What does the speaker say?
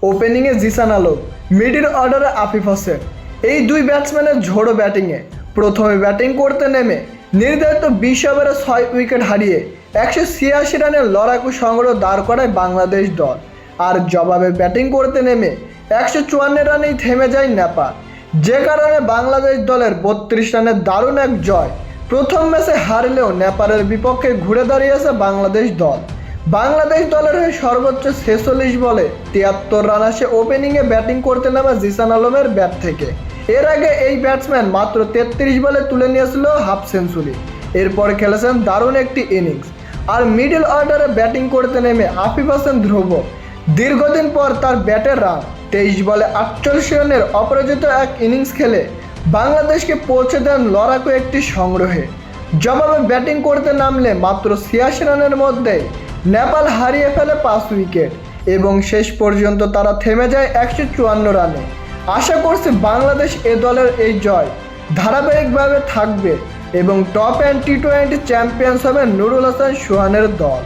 ওপেনিংয়ে Jisan Alam, middle অর্ডারে আফিফ হোসেন। এই দুই ব্যাটসম্যানের ঝোড়ো ব্যাটিংয়ে প্রথমে ব্যাটিং করতে নেমে নির্ধারিত 20 ওভারে 6 উইকেট হারিয়ে 186 রানের লড়াকু সংগ্রহ দাঁড় করায় বাংলাদেশ দল। আর জবাবে ব্যাটিং করতে নেমে 154 রানেই থেমে যায় নেপাল, যে কারণে বাংলাদেশ দলের 32 রানের দারুণ এক জয়। প্রথম ম্যাচে হারলেও নেপালের বিপক্ষে ঘুরে দাঁড়িয়েছে বাংলাদেশ দল। বাংলাদেশ দলের হয়ে সর্বোচ্চ 46 বলে 73 রান আসে ওপেনিংয়ে ব্যাটিং করতে নামা জিসান আলমের ব্যাট থেকে। এর আগে এই ব্যাটসম্যান মাত্র 33 বলে তুলে নিয়েছিল হাফ সেঞ্চুরি। এরপর খেলেছেন দারুণ একটি ইনিংস। আর মিডল অর্ডারে ব্যাটিং করতে নেমে আফিফ হোসেন ধ্রুব দীর্ঘদিন পর তার ব্যাটের রান 23 বলে 48 রানের অপরাজিত এক ইনিংস খেলে বাংলাদেশকে পৌঁছে দেন লড়াকু একটি সংগ্রহে। জবাবে ব্যাটিং করতে নামলে মাত্র 86 রানের মধ্যে নেপাল হারিয়ে ফেলে 5 উইকেট এবং শেষ পর্যন্ত তারা থেমে যায় 154 রানে। আশা করছি বাংলাদেশ এ দলের এই জয় ধারাবাহিকভাবে থাকবে এবং টপ অ্যান্ড টি-20 চ্যাম্পিয়ন্স হবে নুরুল হাসান সোহানের দল।